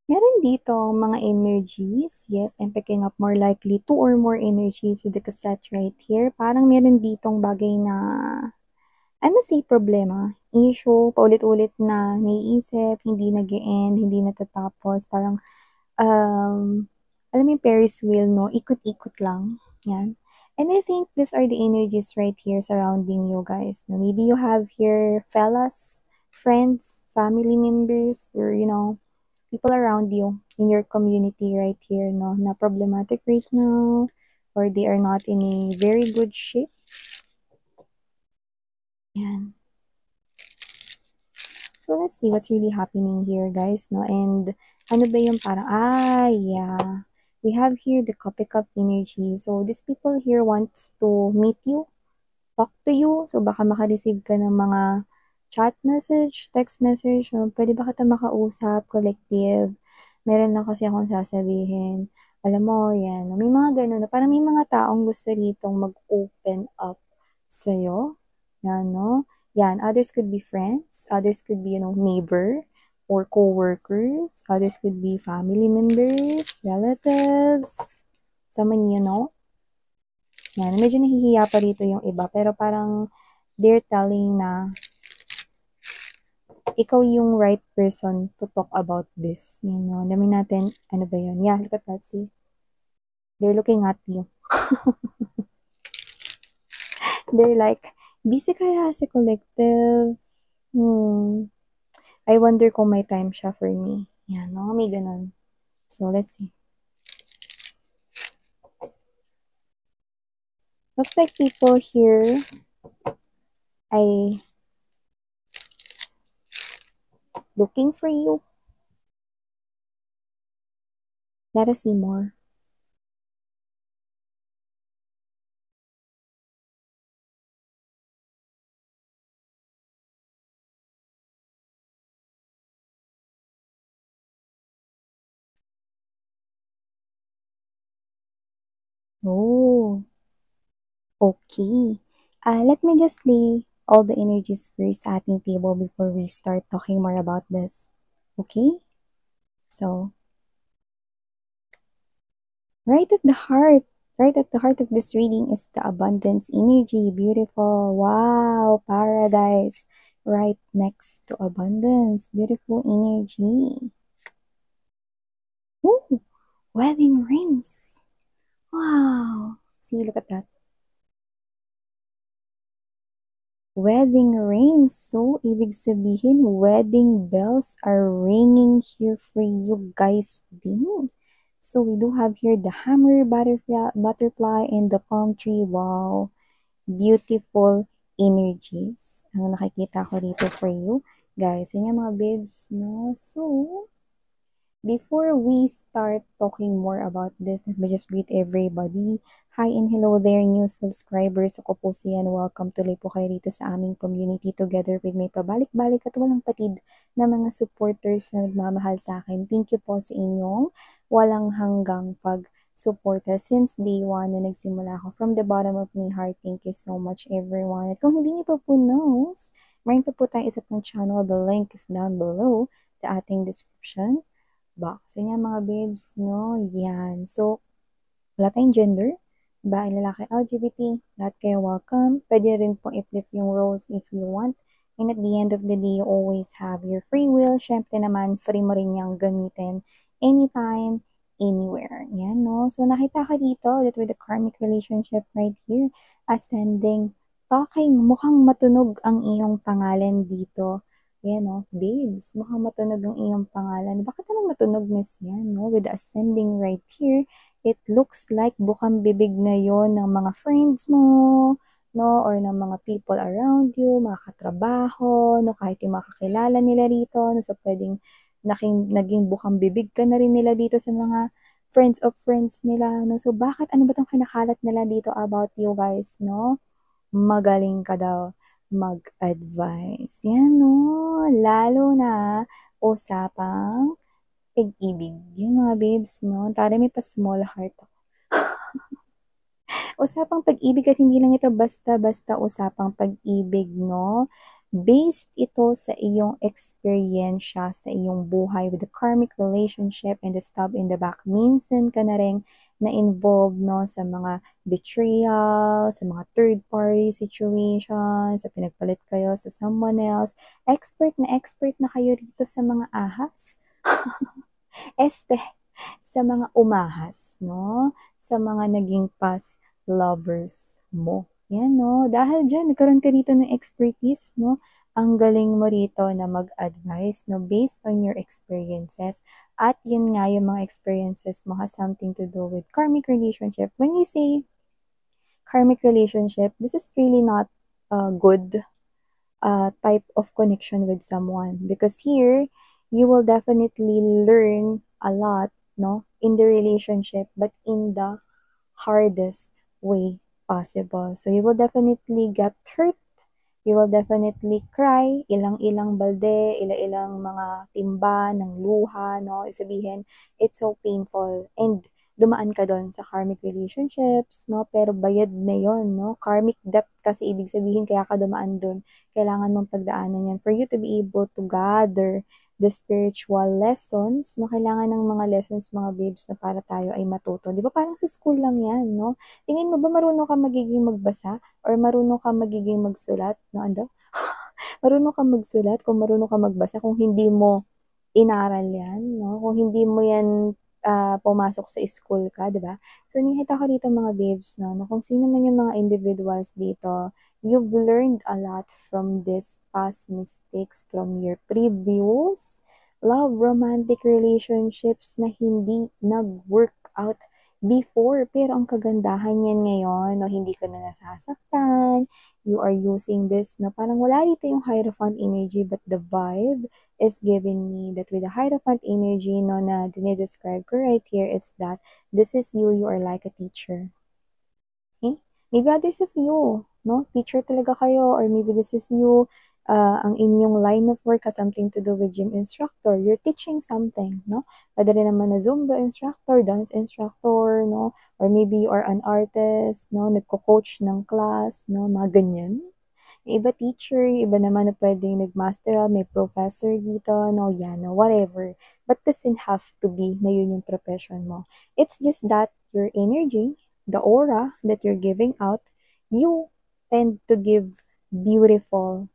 Meron dito mga energies. Yes, I'm picking up more likely two or more energies with the cassette right here. Parang meron ditong bagay na, ano say, problema, issue, paulit-ulit na naiisip, hindi nag-e-end, hindi natatapos. Parang, alam mo yung Ferris wheel, no? Ikot-ikot lang. Yan. And I think these are the energies right here surrounding you guys. No? Maybe you have here fellas, friends, family members, or, people around you in your community right here, no, na problematic right now, or they are not in a very good shape. Yan. So let's see what's really happening here, guys, no? And ano ba yung parang, yeah. We have here the copy cup energy. So these people here wants to meet you, talk to you. So baka maka-receive ka ng mga chat message, text message, no? Pwede ba kita makausap, collective. Meron lang kasi akong sasabihin. Alam mo, yan. May mga ganun. Parang may mga taong gusto ditong mag-open up sa'yo. Yan, no? Yan. Others could be friends. Others could be, neighbor or co-workers. Others could be family members, relatives, someone you know. Yan. Medyo nahihiya pa rito yung iba. Pero parang they're telling na ikaw yung right person to talk about this. Alamin natin, ano ba yun? Yeah, look at that, see? They're looking at you. They're like, busy kaya si collective? I wonder kung may time siya for me. Yan, no? May ganun. So, let's see. Looks like people here ay looking for you. Let us see more. Oh, okay. Let me just lay all the energies first sa ating table before we start talking more about this. Okay? So, right at the heart of this reading is the abundance energy. Beautiful. Wow, paradise. Right next to abundance. Beautiful energy. Ooh, wedding rings. Wow. See, look at that. Wedding rings. So, ibig sabihin, wedding bells are ringing here for you guys din. So, we do have here the hammer butterfly and the palm tree. Wow. Beautiful energies ang nakikita ko dito for you guys. Yan yung mga babes, no? So, before we start talking more about this, let me just greet everybody. Hi and hello there, new subscribers. Ako po si Yan. Welcome tuloy po kayo rito sa aming community together with may pabalik-balik at walang patid na mga supporters na nagmamahal sa akin. Thank you po sa inyong walang hanggang pag-suporta since day one na nagsimula ako. From the bottom of my heart, thank you so much everyone. At kung hindi niyo pa po knows, mayroon pa po tayong isa pang channel. The link is down below sa ating description box. Yan mga babes, no? Yan. So, wala tayong gender. Babae, lalaki, LGBT, lahat kayo welcome. Pwede rin pong i-flip yung roles if you want. And at the end of the day, you always have your free will. Syempre naman, free mo rin yung gamitin anytime, anywhere. Yan, no? So, nakita ka dito that with the karmic relationship right here, ascending, talking, mukhang matunog ang iyong pangalan dito. Yan, no? Babes, mukhang matunog ang iyong pangalan. Bakit naman matunog, miss? Yan, no? With the ascending right here, it looks like bukang bibig ngayon ng mga friends mo, no? Or ng mga people around you, mga katrabaho, no? Kahit yung makakilala nila rito, no? So, pwedeng naging bukang bibig ka na rin nila dito sa mga friends of friends nila, no? So, bakit? Ano ba itong kinakalat nila dito about you guys, no? Magaling ka daw mag-advise. Yan, no? Lalo na usapang pag-ibig. Yung mga babes, no? Tara, may pa small heart ako. Usapang pag-ibig at hindi lang ito basta-basta usapang pag-ibig, no? Based ito sa iyong experiensya, sa iyong buhay with the karmic relationship and the stab in the back. Minsan ka na rin na-involve, no, sa mga betrayal, sa mga third-party situations, sa pinagpalit kayo sa someone else. Expert na kayo rito sa mga ahas. Este, sa mga umahas, no? Sa mga naging past lovers mo. Yan, no? Dahil dyan, nagkaroon ka rito ng expertise, no? Ang galing mo rito na mag-advise, no? Based on your experiences. At yun nga, yung mga experiences mo has something to do with karmic relationship. When you say karmic relationship, this is really not good type of connection with someone because here you will definitely learn a lot, no, in the relationship, but in the hardest way possible. So you will definitely get hurt. You will definitely cry, ilang-ilang balde, ilang-ilang mga timba ng luha, no? Sabihin, it's so painful. And dumaan ka doon sa karmic relationships, no? Pero bayad na yon, no? Karmic debt kasi ibig sabihin kaya ka dumaan doon. Kailangan mong pagdaanan yan for you to be able to gather the spiritual lessons, no? Kailangan ng mga lessons, mga babes, na para tayo ay matuto. Di ba parang sa school lang yan, no? Tingin mo ba marunong ka magiging magbasa or marunong ka magiging magsulat? No, ano? Marunong ka magsulat kung marunong ka magbasa kung hindi mo inaral yan, no? Kung hindi mo yan pumasok sa school ka, di ba? So, nakita ko dito mga babes, no? Na kung sino man yung mga individuals dito, you've learned a lot from these past mistakes from your previous love, romantic relationships na hindi nag-work out before. Pero ang kagandahan yan ngayon, no, hindi ka na nasasaktan, you are using this, no, parang wala dito yung Hierophant energy, but the vibe is giving me that with the Hierophant energy, no, na dinidescribe ko right here is that this is you are like a teacher. Okay? Maybe others of you, no? Teacher talaga kayo, or maybe this is you, ang inyong line of work has something to do with gym instructor. You're teaching something, no? Pwede rin naman na Zumba instructor, dance instructor, no? Or maybe you are an artist, no? Nagko-coach ng class, no? Mga ganyan. Yung iba teacher, yung iba naman na pwedeng nag-masteral, may professor dito, no? Yan, no? Whatever. But doesn't have to be na yun yung profession mo. It's just that your energy, the aura that you're giving out, you tend to give beautiful,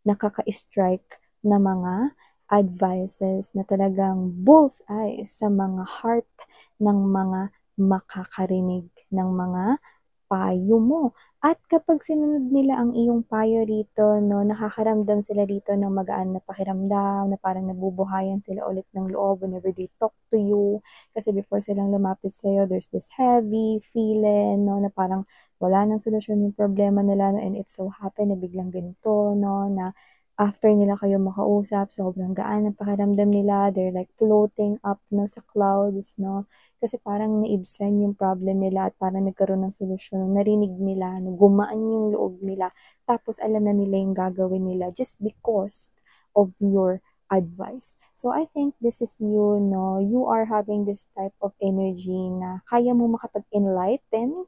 nakaka-strike na mga advices na talagang bullseye sa mga heart ng mga makakarinig ng mga payo mo. At kapag sinunod nila ang iyong payo rito, no, nakakaramdam sila rito ng magaan na pakiramdam, na parang nabubuhayan sila ulit ng loob whenever they talk to you. Kasi before silang lumapit sa'yo, there's this heavy feeling, no, na parang wala nang solusyon yung problema nila, no, and it so happen na biglang ganito, no, na after nila kayo makausap, sobrang gaan ang pakiramdam nila, they're like floating up, no, sa clouds, no, kasi parang naibsan yung problem nila at parang nagkaroon ng solusyon. Narinig nila, gumaan yung loob nila. Tapos alam na nila yung gagawin nila just because of your advice. So I think this is you, no? You are having this type of energy na kaya mo makapag-enlighten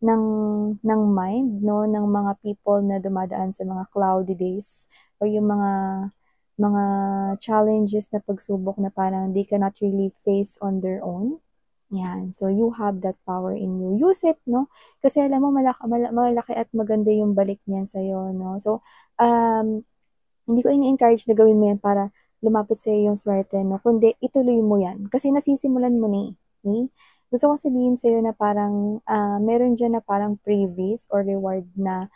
ng mind, no? Ng mga people na dumadaan sa mga cloudy days or yung mga challenges na pagsubok na parang they cannot really face on their own. Yan. So, you have that power in you. Use it, no? Kasi alam mo, malaki at maganda yung balik niyan sa'yo, no? So, hindi ko ini-encourage na gawin mo yan para lumapit sa'yo yung swerte, no? Kundi, ituloy mo yan. Kasi nasisimulan mo na eh. Okay? Gusto kong sabihin sa'yo na parang, meron dyan na parang previous or reward na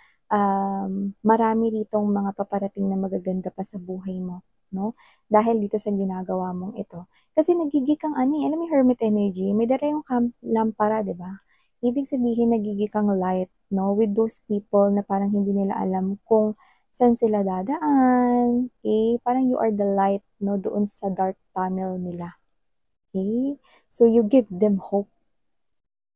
marami ritong mga paparating na magaganda pa sa buhay mo, no? Dahil dito sa ginagawa mong ito. Kasi nagiging kang alam mo yung hermit energy, may dala yung lampara, di ba? Ibig sabihin, nagiging kang light, no? With those people na parang hindi nila alam kung saan sila dadaan, okay? Parang you are the light, no? Doon sa dark tunnel nila, okay? So, you give them hope.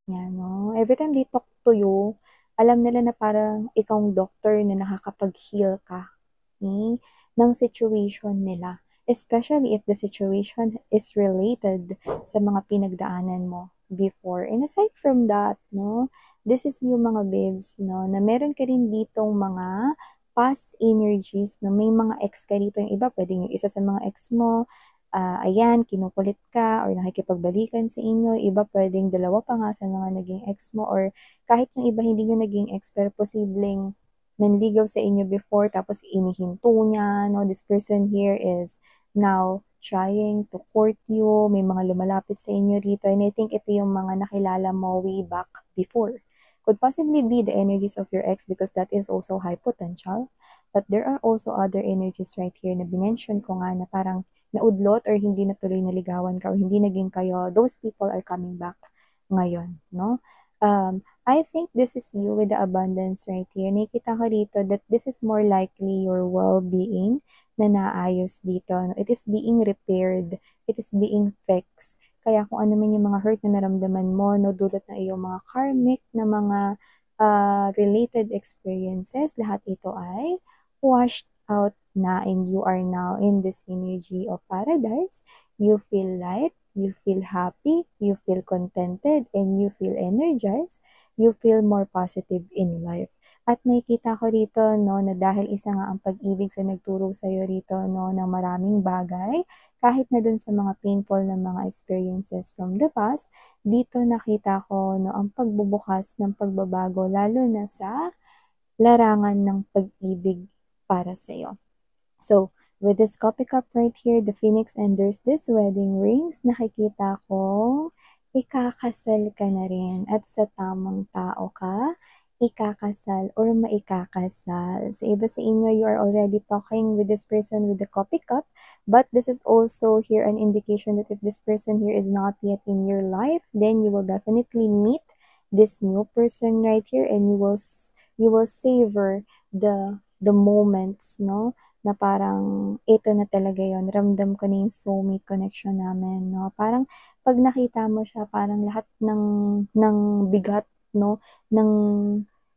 Yan, no? Every time they talk to you, alam nila na parang ikang doctor na nakakapag-heal ka, okay? Ng situation nila. Especially if the situation is related sa mga pinagdaanan mo. before. And aside from that, no, this is yung mga babes, no, na meron ka rin ditong mga past energies, no, may mga ex ka dito, yung iba, pwedeng yung isa sa mga ex mo, ayan, kinukulit ka, or nakikipagbalikan sa inyo, iba pwedeng dalawa pa nga sa mga naging ex mo, or kahit yung iba hindi nyo naging ex, pero posibleng nanligaw sa inyo before, tapos inihinto niya, no, this person here is now trying to court you, may mga lumalapit sa inyo rito, and I think ito yung mga nakilala mo way back before. Could possibly be the energies of your ex because that is also high potential, but there are also other energies right here na binention ko nga na parang naudlot or hindi natuloy naligawan ka or hindi naging kayo, those people are coming back ngayon, no? I think this is you with the abundance right here. Nakikita ko dito that this is more likely your well-being na naayos dito. No? It is being repaired. It is being fixed. Kaya kung ano man yung mga hurt na naramdaman mo, no, dulot na iyong mga karmic na mga related experiences, lahat ito ay washed out na and you are now in this energy of paradise. You feel light, you feel happy, you feel contented, and you feel energized. You feel more positive in life. At nakikita ko rito, no, na dahil isa nga ang pag-ibig sa nagturo sa'yo rito, no, ng maraming bagay, kahit na dun sa mga painful na mga experiences from the past, dito nakita ko, no, ang pagbubukas ng pagbabago, lalo na sa larangan ng pag-ibig para sa'yo. So, with this coffee cup right here, the phoenix, and there's this wedding rings, nakikita ko, ikakasal ka na rin at sa tamang tao ka, ikakasal or maikakasal. So, iba sa inyo, you are already talking with this person with the coffee cup, but this is also here an indication that if this person here is not yet in your life, then you will definitely meet this new person right here and you will savor the moments, no? Na parang ito na talaga yon, ramdam ko na yung soulmate connection namin, no? Parang pag nakita mo siya, parang lahat ng bigat, no, ng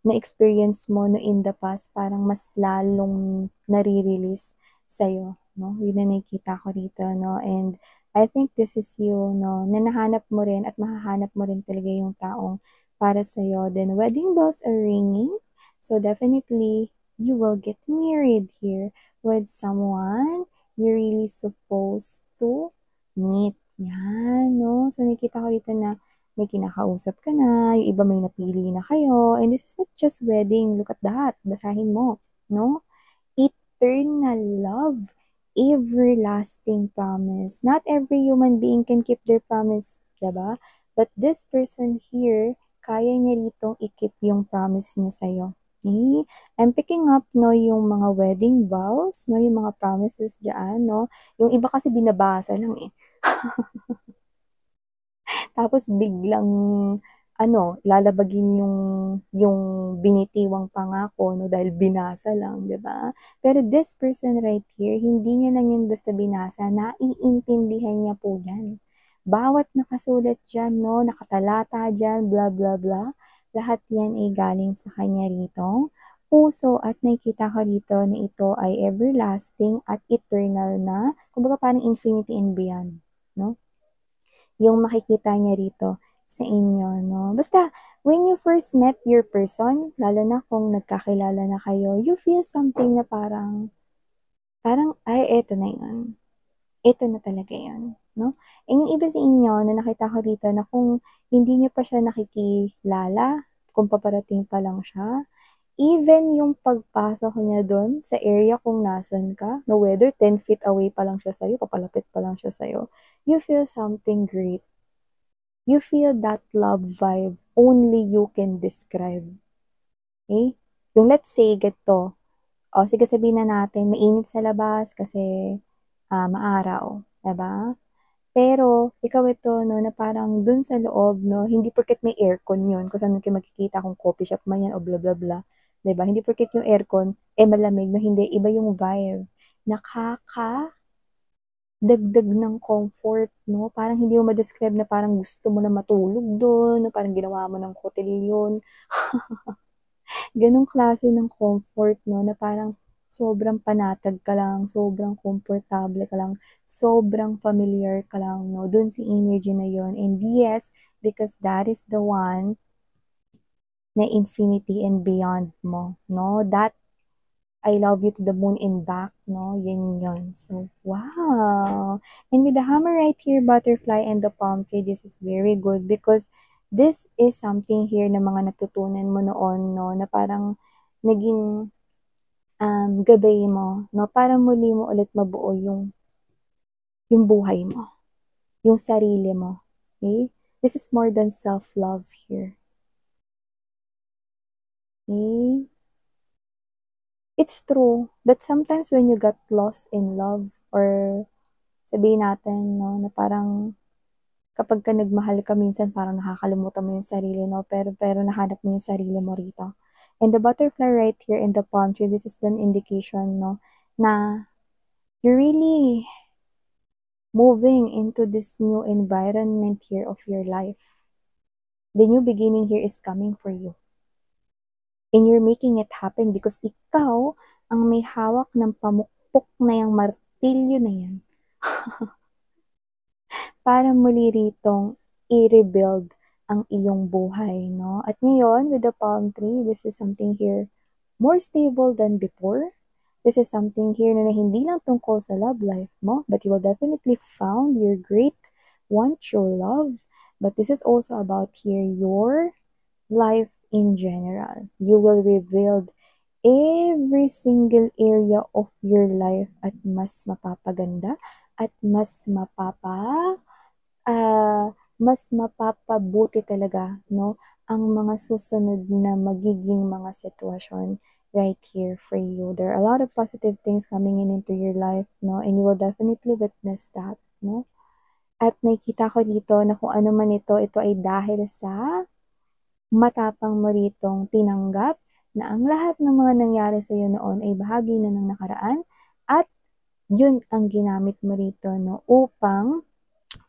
na-experience mo no in the past, parang mas lalong nare-release sa'yo, no? Yun na nakikita ko rito, no? And I think this is you, no, na nahanap mo rin at mahahanap mo rin talaga yung taong para sa'yo. Then, wedding bells are ringing. So, definitely, you will get married here with someone you're really supposed to meet. Yan, no? So, nakita ko dito na may kinakausap ka na, yung iba may napili na kayo, and this is not just wedding. Look at that. Basahin mo, no? Eternal love, everlasting promise. Not every human being can keep their promise, diba? But this person here, kaya niya rito i-keep yung promise niya sa'yo. Okay? I'm picking up, no, yung mga wedding vows, no, yung mga promises dyan, no. Yung iba kasi binabasa lang eh. Tapos biglang, lalabagin yung binitiwang pangako, no, dahil binasa lang, di ba? Pero this person right here, hindi niya lang yun basta binasa, naiintindihan niya po yan. Bawat nakasulat dyan, no, nakatalata dyan, blah, blah, blah, lahat yan ay galing sa kanya rito puso at nakikita ko dito na ito ay everlasting at eternal na, kumbaga parang infinity and beyond, no? Yung makikita niya rito sa inyo, no? Basta, when you first met your person, lalo na kung nagkakilala na kayo, you feel something na ay, eto na yun. Ito na talaga yun, no? Eh, yung iba sa inyo, na nakita ko dito, na kung hindi niyo pa siya nakikilala, kung paparating pa lang siya, even yung pagpasok niya doon sa area kung nasan ka, no, whether 10 feet away pa lang siya sa'yo, papalapit pa lang siya sa'yo, you feel something great. You feel that love vibe only you can describe. Okay? Yung let's say, ganito, sige sabihin na natin, mainit sa labas kasi maaraw, diba? Pero, ikaw ito, no, na parang dun sa loob, no, hindi porket may aircon yun, kung saan kayo makikita kung coffee shop man yan o bla bla bla, diba? Hindi porket yung aircon, malamig, no, hindi, iba yung vibe. Dagdag ng comfort, no? Parang hindi mo ma-describe na parang gusto mo na matulog doon, no? Parang ginawa mo ng kotelyon. Ganong klase ng comfort, no? Na parang sobrang panatag ka lang, sobrang komportable ka lang, sobrang familiar ka lang, no, dun si energy na yon. And yes, because that is the one na infinity and beyond mo, no, that I love you to the moon and back, no, yan yun. So, wow! And with the hammer right here, butterfly, and the palm tree, this is very good because this is something here na mga natutunan mo noon, no, na parang naging gabay mo, no, para muli mo ulit mabuo yung buhay mo, yung sarili mo. Okay? This is more than self-love here. Okay? It's true that sometimes when you got lost in love or sabihin natin, no, na parang kapag ka nagmahal ka minsan parang nakakalimutan mo yung sarili, no, pero nahanap mo yung sarili mo rito. And the butterfly right here in the palm tree, this is an indication, no, na you're really moving into this new environment here of your life. The new beginning here is coming for you. And you're making it happen because ikaw ang may hawak ng pamukpok na yung martilyo na yan para muli ritong i-rebuild ang iyong buhay, no? At ngayon, with the palm tree, this is something here more stable than before. This is something here na hindi lang tungkol sa love life mo, but you will definitely found your great one true love. But this is also about here your life in general. You will rebuild every single area of your life at mas mapapaganda at mas mapapabuti talaga, no, ang mga susunod na magiging mga sitwasyon right here for you. There are a lot of positive things coming in into your life, no, and you will definitely witness that, no. At nakikita ko dito na kung ano man ito ay dahil sa matapang mo ritong tinanggap na ang lahat ng mga nangyari sa iyo noon ay bahagi na ng nakaraan at yun ang ginamit mo rito, no, upang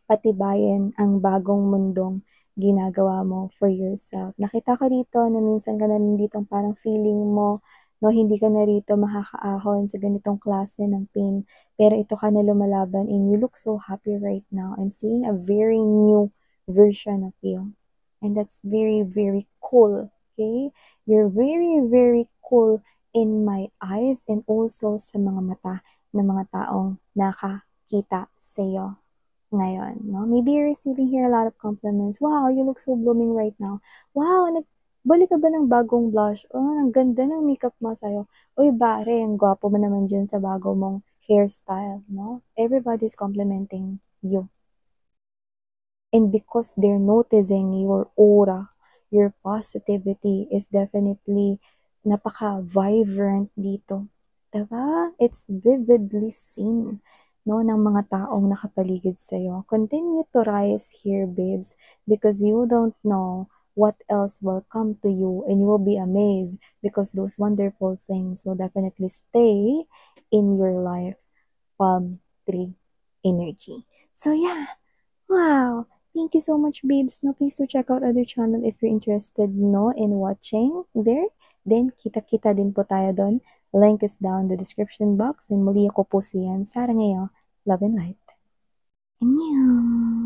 patibayin ang bagong mundong ginagawa mo for yourself. Nakita ko rito na minsan ka na rin ditong parang feeling mo, no, hindi ka na rito makakaahon sa ganitong klase ng pain, pero ito ka na lumalaban and you look so happy right now. I'm seeing a very new version of you. And that's very, very cool. Okay? You're very, very cool in my eyes and also sa mga mata ng mga taong nakakita sa iyo ngayon, no? Maybe you're receiving here a lot of compliments. Wow, you look so blooming right now. Wow, nagbalik ka ba ng bagong blush? Oh, ang ganda ng makeup mo sa'yo. Uy, bare, ang gwapo mo naman dyan sa bago mong hairstyle, no? Everybody's complimenting you. And because they're noticing your aura, your positivity is definitely napaka-vibrant dito. Diba? It's vividly seen, no, ng mga taong nakapaligid sa'yo. Continue to rise here, babes, because you don't know what else will come to you and you will be amazed because those wonderful things will definitely stay in your life. Palm tree energy. So yeah, wow. Thank you so much, babes. No, please do check out other channel if you're interested, no, in watching there. Then, kita-kita din po tayo doon. Link is down the description box. And muli ako po si Yan Sara ngayon. Love and light. Annyeong!